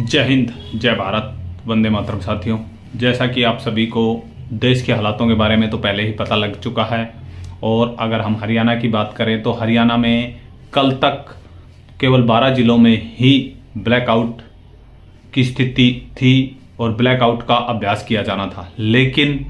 जय हिंद, जय भारत, वंदे मातरम। साथियों, जैसा कि आप सभी को देश के हालातों के बारे में तो पहले ही पता लग चुका है, और अगर हम हरियाणा की बात करें तो हरियाणा में कल तक केवल 12 जिलों में ही ब्लैकआउट की स्थिति थी और ब्लैकआउट का अभ्यास किया जाना था। लेकिन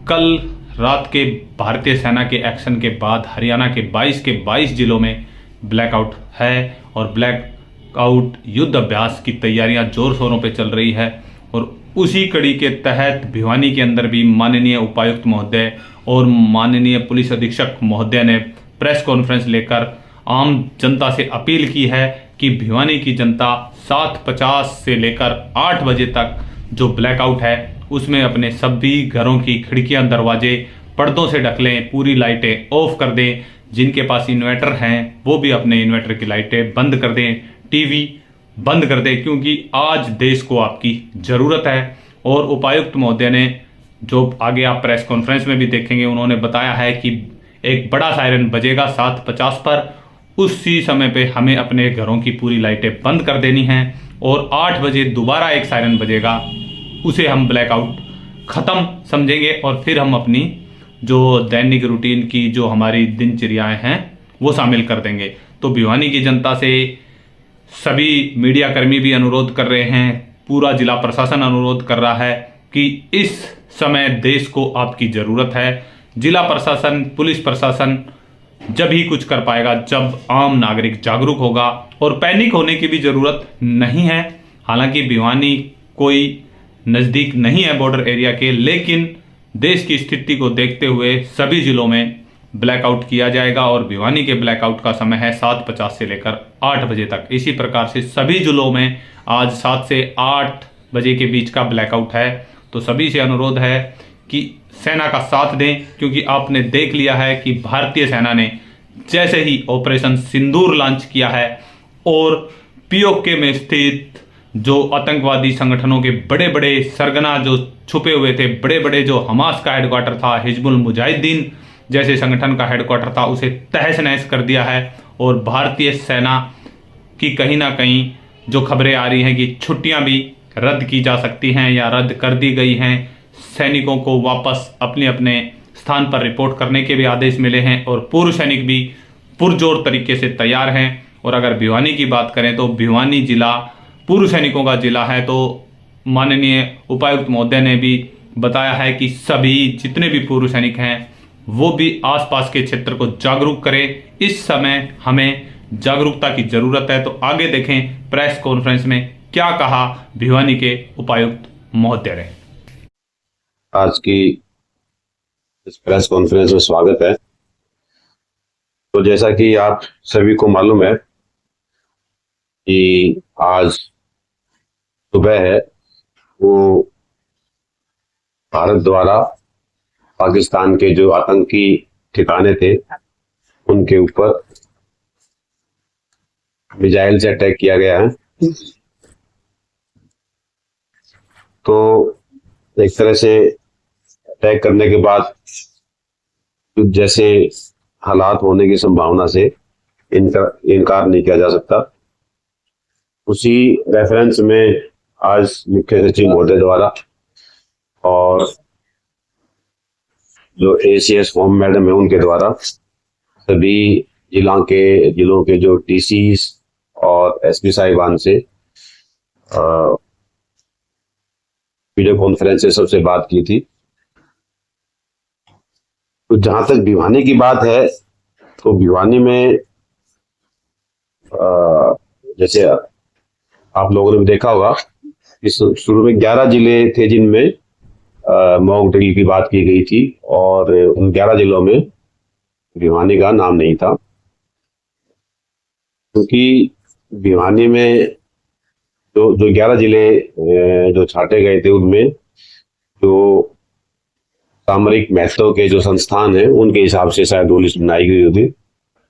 कल रात के भारतीय सेना के एक्शन के बाद हरियाणा के 22 जिलों में ब्लैकआउट है और ब्लैकआउट युद्ध अभ्यास की तैयारियां जोर शोरों पे चल रही है। और उसी कड़ी के तहत भिवानी के अंदर भी माननीय उपायुक्त महोदय और माननीय पुलिस अधीक्षक महोदय ने प्रेस कॉन्फ्रेंस लेकर आम जनता से अपील की है कि भिवानी की जनता 7:50 से लेकर 8 बजे तक जो ब्लैकआउट है उसमें अपने सभी घरों की खिड़कियां, दरवाजे पर्दों से ढक लें, पूरी लाइटें ऑफ कर दें। जिनके पास इन्वर्टर हैं वो भी अपने इन्वर्टर की लाइटें बंद कर दें, टीवी बंद कर दें, क्योंकि आज देश को आपकी ज़रूरत है। और उपायुक्त महोदय ने, जो आगे आप प्रेस कॉन्फ्रेंस में भी देखेंगे, उन्होंने बताया है कि एक बड़ा सायरन बजेगा 7:50 पर। उसी समय पे हमें अपने घरों की पूरी लाइटें बंद कर देनी हैं और 8 बजे दोबारा एक सायरन बजेगा, उसे हम ब्लैकआउट ख़त्म समझेंगे और फिर हम अपनी जो दैनिक रूटीन की जो हमारी दिनचर्याएं हैं वो शामिल कर देंगे। तो भिवानी की जनता से सभी मीडिया कर्मी भी अनुरोध कर रहे हैं, पूरा जिला प्रशासन अनुरोध कर रहा है कि इस समय देश को आपकी ज़रूरत है। जिला प्रशासन, पुलिस प्रशासन जब ही कुछ कर पाएगा जब आम नागरिक जागरूक होगा, और पैनिक होने की भी ज़रूरत नहीं है। हालांकि भिवानी कोई नज़दीक नहीं है बॉर्डर एरिया के, लेकिन देश की स्थिति को देखते हुए सभी जिलों में ब्लैकआउट किया जाएगा और भिवानी के ब्लैकआउट का समय है 7:50 से लेकर 8 बजे तक। इसी प्रकार से सभी जिलों में आज 7 से 8 बजे के बीच का ब्लैकआउट है। तो सभी से अनुरोध है कि सेना का साथ दें, क्योंकि आपने देख लिया है कि भारतीय सेना ने जैसे ही ऑपरेशन सिंदूर लॉन्च किया है और पीओके में स्थित जो आतंकवादी संगठनों के बड़े बड़े सरगना जो छुपे हुए थे, बड़े बड़े जो हमास का हेडक्वार्टर था, हिजबुल मुजाहिदीन जैसे संगठन का हेडक्वार्टर था, उसे तहस नहस कर दिया है। और भारतीय सेना की कहीं ना कहीं जो खबरें आ रही हैं कि छुट्टियां भी रद्द की जा सकती हैं या रद्द कर दी गई हैं, सैनिकों को वापस अपने अपने स्थान पर रिपोर्ट करने के भी आदेश मिले हैं और पूर्व सैनिक भी पुरजोर तरीके से तैयार हैं। और अगर भिवानी की बात करें तो भिवानी जिला पूर्व सैनिकों का जिला है। तो माननीय उपायुक्त महोदय ने भी बताया है कि सभी जितने भी पूर्व सैनिक हैं वो भी आसपास के क्षेत्र को जागरूक करें। इस समय हमें जागरूकता की जरूरत है। तो आगे देखें प्रेस कॉन्फ्रेंस में क्या कहा भिवानी के उपायुक्त महोदय ने। आज की इस प्रेस कॉन्फ्रेंस में स्वागत है। तो जैसा कि आप सभी को मालूम है कि आज सुबह है वो भारत द्वारा पाकिस्तान के जो आतंकी ठिकाने थे उनके ऊपर मिसाइल से अटैक किया गया है। तो एक तरह से अटैक करने के बाद जैसे हालात होने की संभावना से इनकार नहीं किया जा सकता। उसी रेफरेंस में आज मुख्य सचिव महोदय द्वारा और जो एसीएस होम मैडम है उनके द्वारा सभी जिलों के जो डीसीज और एसपी साहिबान से वीडियो कॉन्फ्रेंस से सबसे बात की थी। तो जहां तक भिवानी की बात है तो भिवानी में जैसे आप लोगों ने भी देखा होगा कि शुरू में 11 जिले थे जिनमें मॉक ड्रिल की बात की गई थी और उन 11 जिलों में भिवानी का नाम नहीं था, क्योंकि भिवानी में जो 11 जिले जो छाटे गए थे उनमें जो सामरिक महत्व के जो संस्थान हैं उनके हिसाब से शायद वो लिस्ट बनाई गई होती।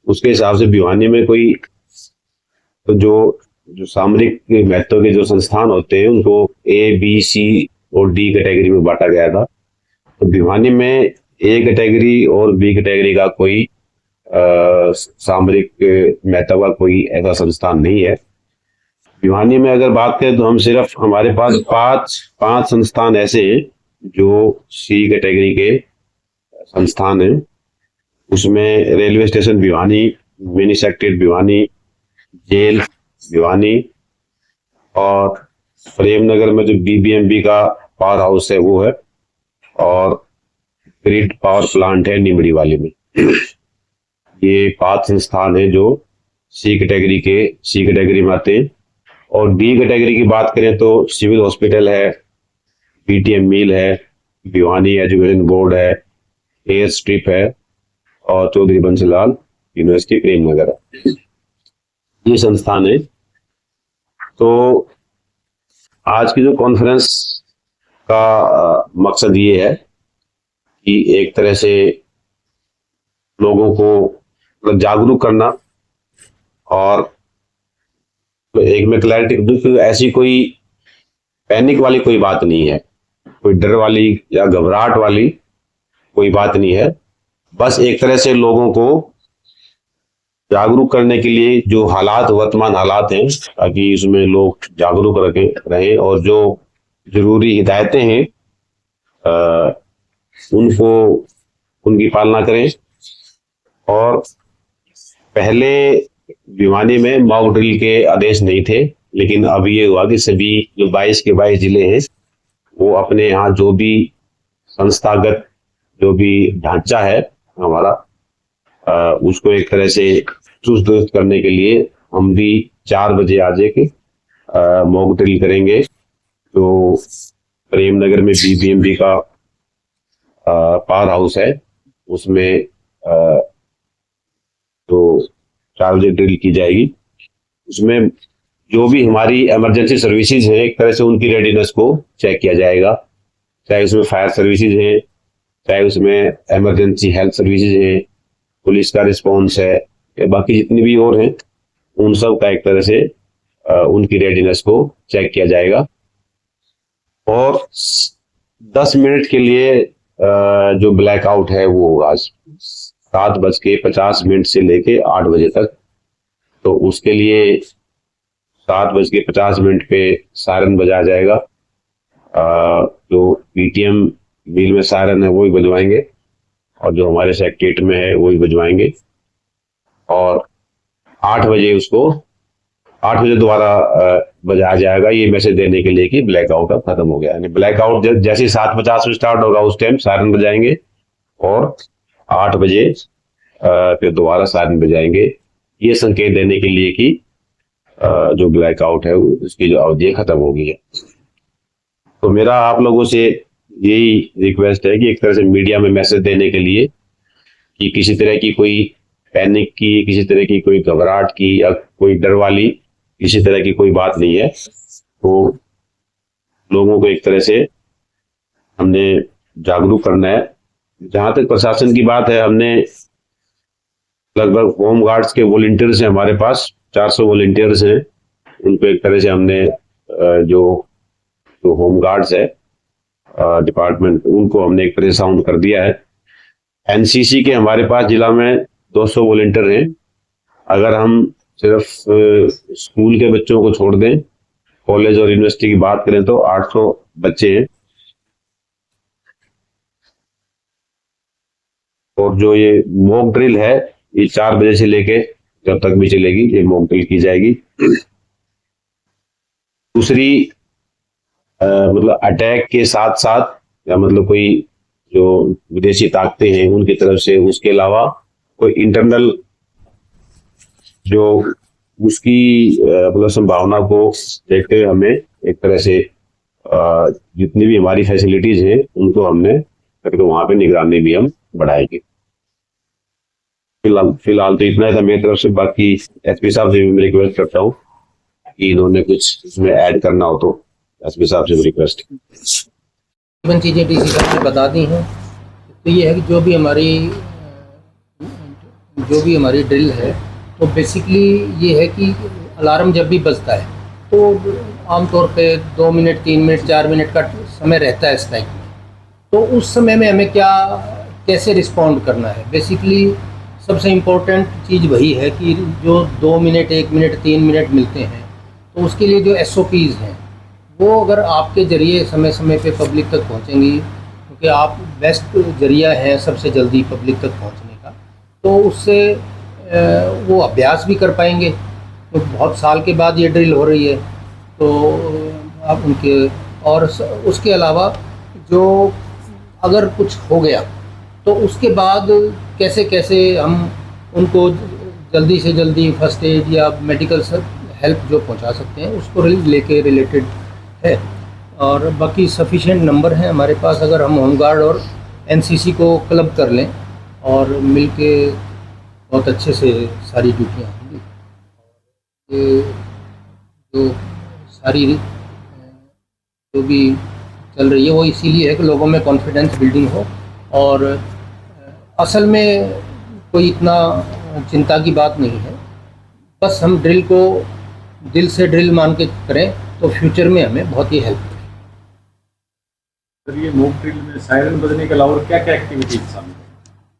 उसके हिसाब से भिवानी में कोई तो जो सामरिक महत्व के जो संस्थान होते हैं उनको ए, बी, सी और डी कैटेगरी में बांटा गया था। तो भिवानी में ए कैटेगरी और बी कैटेगरी का कोई सामरिक महत्व का कोई ऐसा संस्थान नहीं है। भिवानी में अगर बात करें तो हम सिर्फ हमारे पास पांच संस्थान ऐसे हैं जो सी कैटेगरी के संस्थान हैं। उसमें railway station Bhiwani, mini secretariat Bhiwani, jail Bhiwani, और प्रेमनगर में जो बीबीएमबी का पावर हाउस है वो है, और ग्रिड पावर प्लांट है निमड़ी वाली में। ये 5 संस्थान हैं जो सी कैटेगरी में आते हैं। और डी कैटेगरी की बात करें तो सिविल हॉस्पिटल है, पीटीएम मिल है, भिवानी एजुकेशन बोर्ड है, एयर स्ट्रिप है, और चौधरी बंसीलाल यूनिवर्सिटी प्रेमनगर है। ये संस्थान है। तो आज की जो कॉन्फ्रेंस का मकसद ये है कि एक तरह से लोगों को जागरूक करना, और एक में क्लैरिटी दूं कि ऐसी कोई पैनिक वाली कोई बात नहीं है, कोई डर वाली या घबराहट वाली कोई बात नहीं है। बस एक तरह से लोगों को जागरूक करने के लिए जो वर्तमान हालात हैं, ताकि इसमें लोग जागरूक रहें और जो जरूरी हिदायतें हैं उनकी पालना करें। और पहले भिवानी में मॉक ड्रिल के आदेश नहीं थे, लेकिन अब ये हुआ कि सभी जो 22 के 22 जिले हैं वो अपने यहाँ जो भी संस्थागत जो भी ढांचा है हमारा, उसको एक तरह से चुस्त दुरुस्त करने के लिए हम भी 4 बजे आज एक मॉक ड्रिल करेंगे। तो प्रेमनगर में बीबीएमबी का पावर हाउस है, उसमें तो 4 बजे ड्रिल की जाएगी। उसमें जो भी हमारी इमरजेंसी सर्विसेज हैं एक तरह से उनकी रेडीनेस को चेक किया जाएगा, चाहे उसमें फायर सर्विसेज हैं, चाहे उसमें इमरजेंसी हेल्थ सर्विसेज हैं, पुलिस का रिस्पॉन्स है, या बाकी जितनी भी और हैं उन सब का एक तरह से उनकी रेडीनेस को चेक किया जाएगा। और 10 मिनट के लिए जो ब्लैकआउट है वो आज 7:50 से लेके 8 बजे तक। तो उसके लिए 7:50 पे सायरन बजाया जाएगा। जो पीटीएम मिल में सायरन है वो ही बजवाएंगे, और जो हमारे सेक्रेटरीट में है वो ही बजवाएंगे। और 8 बजे दोबारा बजाया जाएगा, ये मैसेज देने के लिए कि ब्लैकआउट अब खत्म हो गया। यानी ब्लैकआउट जैसे 7:50 में स्टार्ट होगा उस टाइम सायरन बजाएंगे, और 8 बजे फिर दोबारा सायरन बजाएंगे, ये संकेत देने के लिए कि जो ब्लैकआउट है उसकी जो अवधि खत्म हो गई है। तो मेरा आप लोगों से यही रिक्वेस्ट है कि एक तरह से मीडिया में मैसेज देने के लिए कि किसी तरह की कोई पैनिक की, किसी तरह की कोई घबराहट की या कोई डर वाली किसी तरह की कोई बात नहीं है। तो लोगों को एक तरह से हमने जागरूक करना है। जहां तक प्रशासन की बात है, हमने लगभग होम गार्ड्स के वॉलंटियर्स हैं हमारे पास, 400 वॉलंटियर्स हैं। उनको एक तरह से हमने जो होम गार्ड्स है डिपार्टमेंट, उनको हमने एक तरह से साउंड कर दिया है। एनसीसी के हमारे पास जिला में 200 वॉलंटियर हैं। अगर हम सिर्फ स्कूल के बच्चों को छोड़ दें, कॉलेज और यूनिवर्सिटी की बात करें तो 800 बच्चे हैं। और जो ये मॉक ड्रिल है ये 4 बजे से लेके जब तक भी चलेगी, ये मॉक ड्रिल की जाएगी। दूसरी मतलब अटैक के साथ साथ या मतलब कोई जो विदेशी ताकतें हैं उनकी तरफ से, उसके अलावा कोई इंटरनल जो उसकी मतलब संभावना को देखते हुए हमें एक तरह से जितनी भी हमारी फैसिलिटीज हैं उनको हमने करके वहां पे निगरानी भी हम बढ़ाएंगे। फिलहाल तो इतना ही था मेरी तरफ से। बाकी एसपी साहब से भी मैं रिक्वेस्ट करता हूँ कि इन्होंने कुछ इसमें ऐड करना हो तो एसपी साहब से रिक्वेस्ट। चीजें डीसी साहब ने बता दी हैं। तो ये है कि जो भी हमारी ड्रिल है, तो बेसिकली ये है कि अलार्म जब भी बजता है तो आमतौर पे 2 मिनट 3 मिनट 4 मिनट का समय रहता है इस टाइम में। तो उस समय में हमें कैसे रिस्पॉन्ड करना है, बेसिकली सबसे इम्पोर्टेंट चीज़ वही है कि जो 2 मिनट 1 मिनट 3 मिनट मिलते हैं तो उसके लिए जो SOPs हैं वो अगर आपके ज़रिए समय समय पे पब्लिक तक पहुंचेंगी, क्योंकि आप बेस्ट ज़रिया हैं सबसे जल्दी पब्लिक तक पहुंचने का, तो उससे वो अभ्यास भी कर पाएंगे। तो बहुत साल के बाद ये ड्रिल हो रही है, तो आप उनके और उसके अलावा जो अगर कुछ हो गया तो उसके बाद कैसे कैसे हम उनको जल्दी से जल्दी फर्स्ट एड या मेडिकल हेल्प जो पहुंचा सकते हैं उसको लेके रिलेटेड है। और बाकी सफिशिएंट नंबर हैं हमारे पास। अगर हम होमगार्ड और NCC को क्लब कर लें और मिलके बहुत अच्छे से सारी ड्यूटियाँ होंगी। ये जो सारी जो भी चल रही है वो इसीलिए है कि लोगों में कॉन्फिडेंस बिल्डिंग हो, और असल में कोई इतना चिंता की बात नहीं है। बस हम ड्रिल को दिल से ड्रिल मान के करें तो फ्यूचर में हमें बहुत ही हेल्प करेगी। सर, ये मॉक ड्रिल में सायरन बजने के अलावा क्या क्या एक्टिविटीज शामिल है?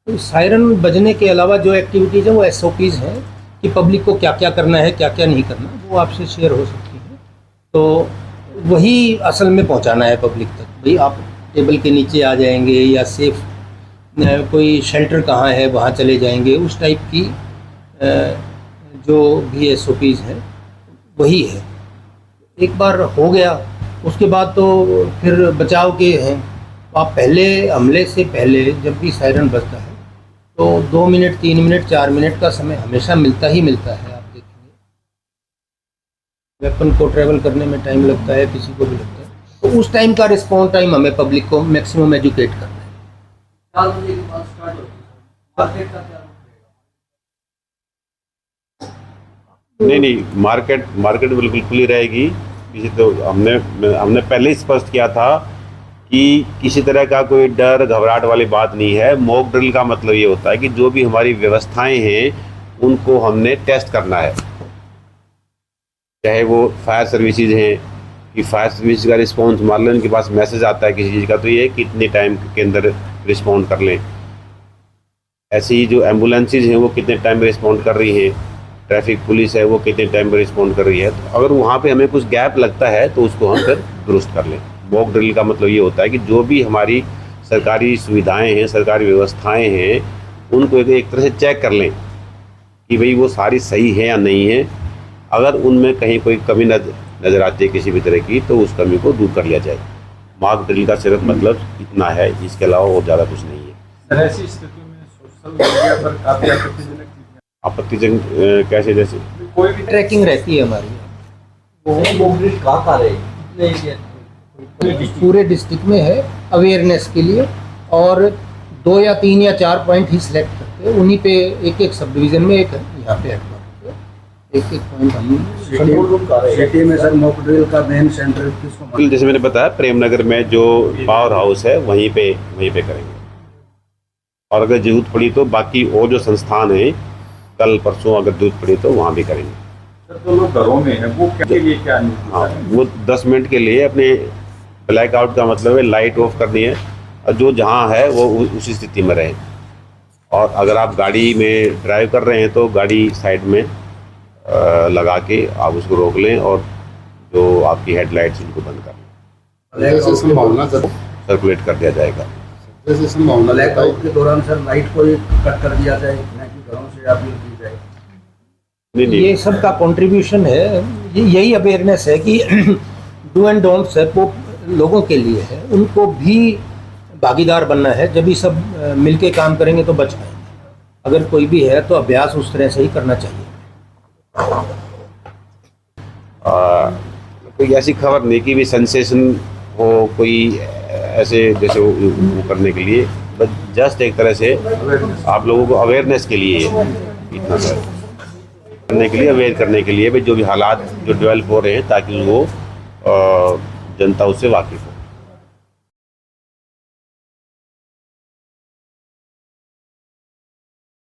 तो सायरन बजने के अलावा जो एक्टिविटीज़ हैं वो SOPs हैं कि पब्लिक को क्या क्या करना है क्या क्या नहीं करना, वो आपसे शेयर हो सकती है। तो वही असल में पहुंचाना है पब्लिक तक। भाई आप टेबल के नीचे आ जाएंगे या सेफ कोई शेल्टर कहाँ है वहाँ चले जाएंगे, उस टाइप की जो भी SOPs हैं वही है। एक बार हो गया उसके बाद तो फिर बचाव के हैं। आप पहले हमले से पहले जब भी सायरन बजता है तो 2 मिनट 3 मिनट 4 मिनट का समय हमेशा मिलता ही मिलता है। आप देखेंगे वेपन को ट्रैवल करने में टाइम लगता है, किसी को भी लगता है, तो उस टाइम का रिस्पॉन्स टाइम हमें पब्लिक को मैक्सिमम एजुकेट करना है। 4 बजे के बाद स्टार्ट होती है मार्केट का क्या नहीं, मार्केट बिल्कुल खुली रहेगी। किसी तो हमने पहले ही स्पष्ट किया था कि किसी तरह का कोई डर घबराहट वाली बात नहीं है। मॉक ड्रिल का मतलब ये होता है कि जो भी हमारी व्यवस्थाएं हैं उनको हमने टेस्ट करना है, चाहे वो फायर सर्विसेज हैं कि फायर सर्विस का रिस्पॉन्स मान लें, उनके पास मैसेज आता है किसी चीज़ का तो ये कितने टाइम के अंदर रिस्पॉन्ड कर लें। ऐसे ही जो एम्बुलेंसेज हैं वो कितने टाइम में रिस्पॉन्ड कर रही हैं, ट्रैफिक पुलिस है वो कितने टाइम में रिस्पॉन्ड कर रही है। तो अगर वहाँ पे हमें कुछ गैप लगता है तो उसको हम फिर दुरुस्त कर लें। मॉक ड्रिल का मतलब ये होता है कि जो भी हमारी सरकारी सुविधाएं हैं, सरकारी व्यवस्थाएं हैं, उनको एक तरह से चेक कर लें कि भाई वो सारी सही है या नहीं है। अगर उनमें कहीं कोई कमी नज़र आती है किसी भी तरह की तो उस कमी को दूर कर लिया जाए। मॉक ड्रिल का सिर्फ मतलब इतना है, इसके अलावा और ज़्यादा कुछ नहीं है। सर, ऐसी स्थिति में सोशल मीडिया पर काफ़ी आपत्तिजनक कैसे, जैसे कोई भी ट्रैकिंग रहती है हमारी, मॉक ड्रिल कहाँ रहेगी? पूरे डिस्ट्रिक्ट में है अवेयरनेस के लिए, और 2 या 3 या 4 पॉइंट ही सिलेक्ट करते हैं। उन्हीं पे एक सब डिवीज़न में एक यहाँ पे एक पॉइंट हम सिटी में सर मॉक ड्रिल का मेन सेंटर किसको? जैसे मैंने बताया प्रेमनगर में जो पावर हाउस है वहीं पे करेंगे, और अगर जरूरत पड़ी तो बाकी और जो संस्थान है कल परसों अगर जरूरत पड़ी तो वहाँ भी करेंगे। सर, तो लोग घरों में है वो के लिए क्या नहीं? हाँ, वो 10 मिनट के लिए अपने ब्लैक आउट का मतलब है लाइट ऑफ करनी है, और जो जहाँ है वो उसी स्थिति में रहे। और अगर आप गाड़ी में ड्राइव कर रहे हैं तो गाड़ी साइड में लगा के आप उसको रोक लें, और जो आपकी हेडलाइट्स उनको बंद कर लें। संभावना सर सर्कुलेट कर दिया जाएगा। जैसे संभावना ब्लैक आउट के दौरान सर लाइट को कट कर दिया जाए, न कि घरों से अपील की जाए। नहीं, ये सब का कंट्रीब्यूशन है। यही अवेयरनेस है कि डू एंड डोंट्स है वो लोगों के लिए है, उनको भी भागीदार बनना है। जब ये सब मिलके काम करेंगे तो बच पाएंगे। अगर कोई भी है तो अभ्यास उस तरह से ही करना चाहिए। कोई ऐसी खबर नहीं कि भी सेंसेशन हो, कोई ऐसे जैसे वो करने के लिए, बस जस्ट एक तरह से आप लोगों को अवेयरनेस के लिए इतना करने के लिए, अवेयर करने के लिए भाई जो भी हालात जो डेवलप हो रहे हैं ताकि वो जनता उससे वाकिफ हो।